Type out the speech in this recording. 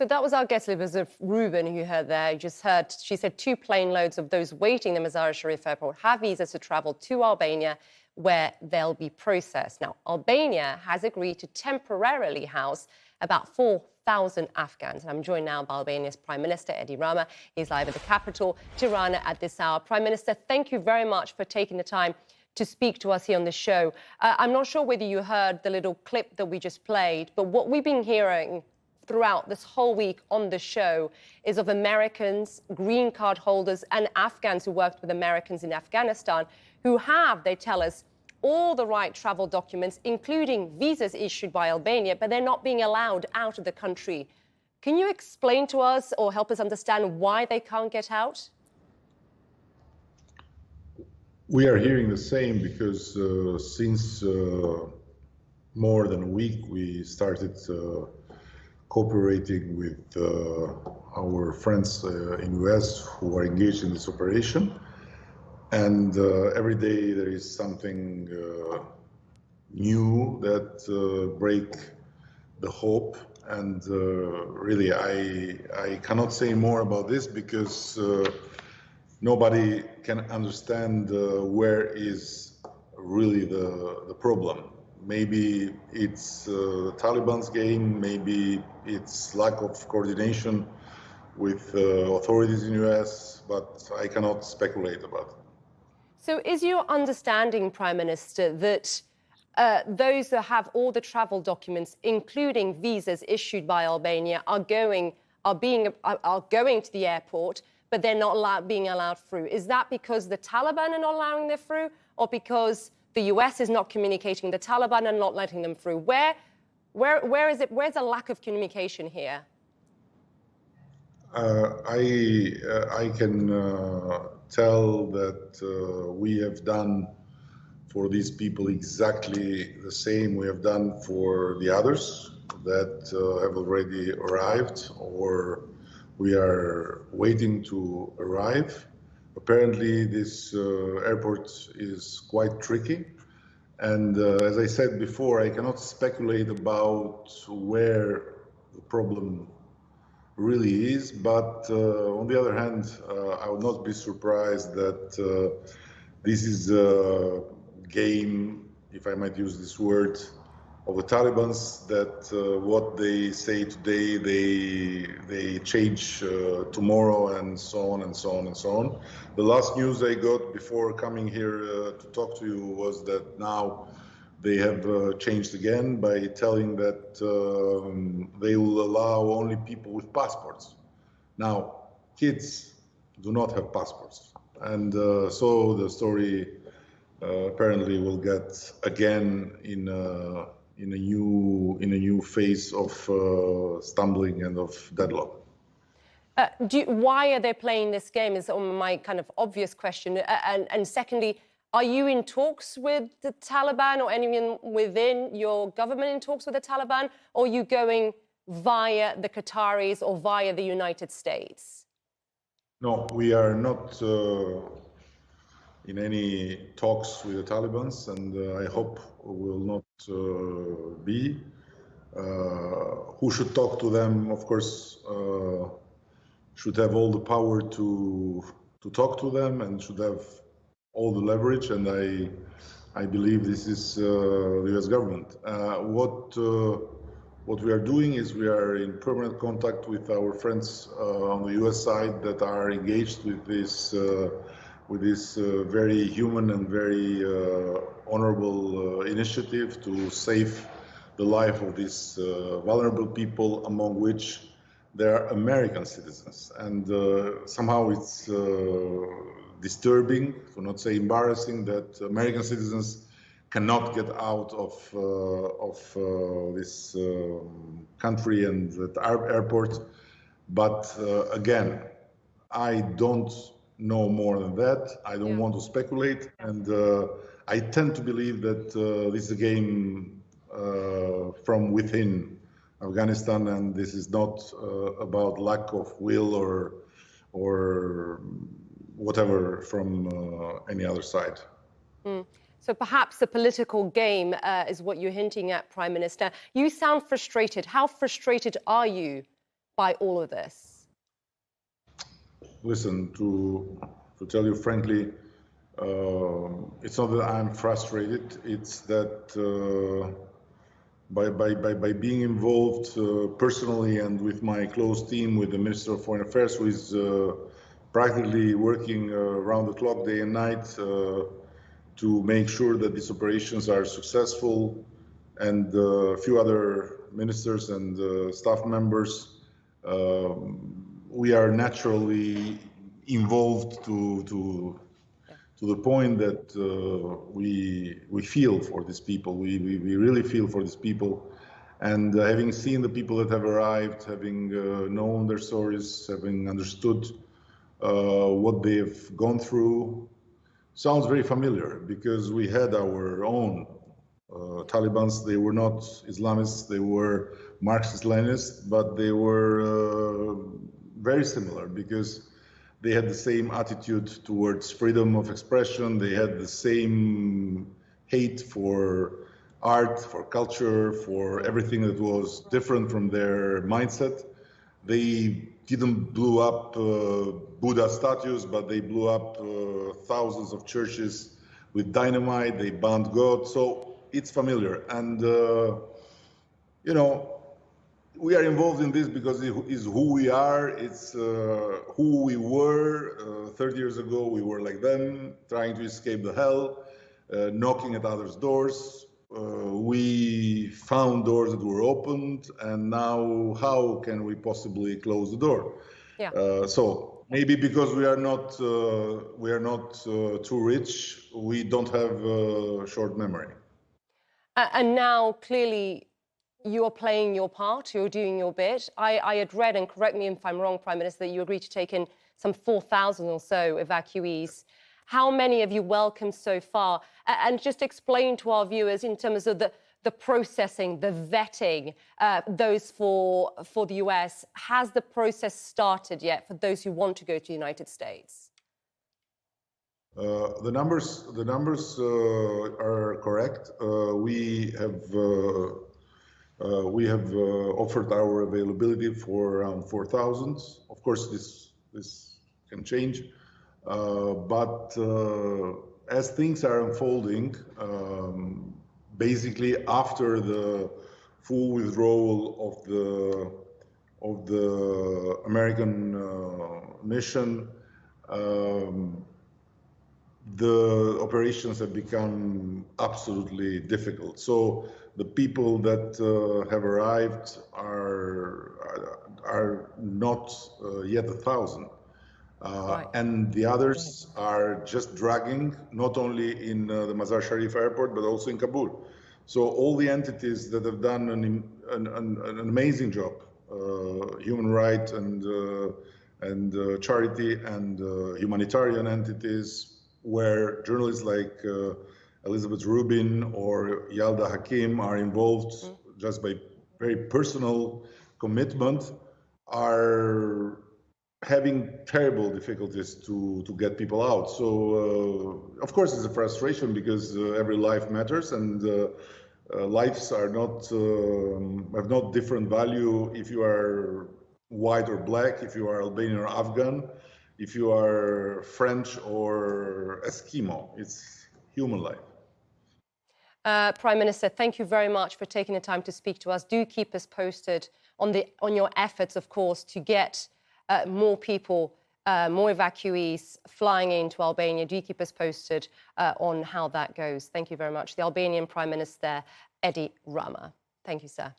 So that was our guest, Elizabeth Rubin, who you heard there. You just heard, she said 2 plane loads of those waiting in the Mazar-e-Sharif airport have visas to travel to Albania, where they'll be processed. Now, Albania has agreed to temporarily house about 4,000 Afghans. And I'm joined now by Albania's Prime Minister, Edi Rama. He's live at the capital, Tirana, at this hour. Prime Minister, thank you very much for taking the time to speak to us here on the show. I'm not sure whether you heard the little clip that we just played, but what we've been hearing throughout this whole week on the show is of Americans, green card holders, and Afghans who worked with Americans in Afghanistan who have, they tell us, all the right travel documents, including visas issued by Albania, but they're not being allowed out of the country. Can you explain to us or help us understand why they can't get out? We are hearing the same because since more than a week we started cooperating with our friends in US who are engaged in this operation. And every day there is something new that break the hope. And really, I cannot say more about this because nobody can understand where is really the problem. Maybe it's the Taliban's game, maybe it's lack of coordination with authorities in US, but I cannot speculate about it. So is your understanding, Prime Minister, that those that have all the travel documents, including visas issued by Albania, are going to the airport, but they're not being allowed through? Is that because the Taliban are not allowing them through, or because the US is not communicating with the Taliban and not letting them through? Where is it? Where's the lack of communication here? I can tell that we have done for these people exactly the same we have done for the others that have already arrived or we are waiting to arrive. Apparently this airport is quite tricky, and as I said before, I cannot speculate about where the problem really is, but on the other hand, I would not be surprised that this is a game, if I might use this word, of the Taliban's, that what they say today, they change tomorrow, and so on and so on and so on. The last news I got before coming here to talk to you was that now they have changed again by telling that they will allow only people with passports. Now, kids do not have passports, and so the story apparently will get again in a new phase of stumbling and of deadlock. Why are they playing this game is my kind of obvious question. And secondly, are you in talks with the Taliban or anyone within your government in talks with the Taliban, or are you going via the Qataris or via the United States? No, we are not in any talks with the Taliban, and I hope will not be. Who should talk to them, of course, should have all the power to talk to them and should have all the leverage, and I believe this is the US government. What we are doing is we are in permanent contact with our friends on the US side that are engaged with this very human and very honorable initiative to save the life of these vulnerable people, among which there are American citizens. And somehow it's disturbing, to not say embarrassing, that American citizens cannot get out of this country and at our airport. But again, I don't know more than that. I don't want to speculate, and I tend to believe that this is a game from within Afghanistan, and this is not about lack of will or whatever from any other side. So perhaps a political game is what you're hinting at, Prime Minister. You sound frustrated. How frustrated are you by all of this? Listen, to tell you frankly, it's not that I'm frustrated. It's that by being involved personally and with my close team, with the Minister of Foreign Affairs, who is practically working around the clock, day and night, to make sure that these operations are successful, and a few other ministers and staff members, we are naturally involved to the point that we feel for these people. We really feel for these people. And having seen the people that have arrived, having known their stories, having understood what they've gone through, sounds very familiar, because we had our own Talibans. They were not Islamists, they were Marxist-Leninists, but they were very similar, because they had the same attitude towards freedom of expression. They had the same hate for art, for culture, for everything that was different from their mindset. They didn't blow up Buddha statues, but they blew up thousands of churches with dynamite. They banned God. So it's familiar. And, you know, we are involved in this because it is who we are. It's who we were 30 years ago. We were like them, trying to escape the hell, knocking at others' doors. We found doors that were opened, and now how can we possibly close the door? Yeah. So maybe because we are not too rich, we don't have short memory. And now, clearly, you are playing your part, you're doing your bit. I had read, and correct me if I'm wrong, Prime Minister, that you agreed to take in some 4,000 or so evacuees. How many have you welcomed so far? And just explain to our viewers in terms of the processing, the vetting, those for the US. Has the process started yet for those who want to go to the United States? The numbers are correct. We have offered our availability for around 4,000. Of course, this can change, but as things are unfolding, basically after the full withdrawal of the American mission, the operations have become absolutely difficult. So the people that have arrived are not yet 1,000. Right. And the others are just dragging, not only in the Mazar Sharif airport, but also in Kabul. So all the entities that have done an amazing job, human rights and charity and humanitarian entities, where journalists like Elizabeth Rubin or Yalda Hakim are involved just by very personal commitment, are having terrible difficulties to get people out. So, of course, it's a frustration, because every life matters, and lives are not have not different value if you are white or black, if you are Albanian or Afghan, if you are French or Eskimo. It's human life. Prime Minister, thank you very much for taking the time to speak to us. Do keep us posted on your efforts, of course, to get more people, more evacuees flying into Albania. Do keep us posted on how that goes. Thank you very much. The Albanian Prime Minister, Edi Rama. Thank you, sir.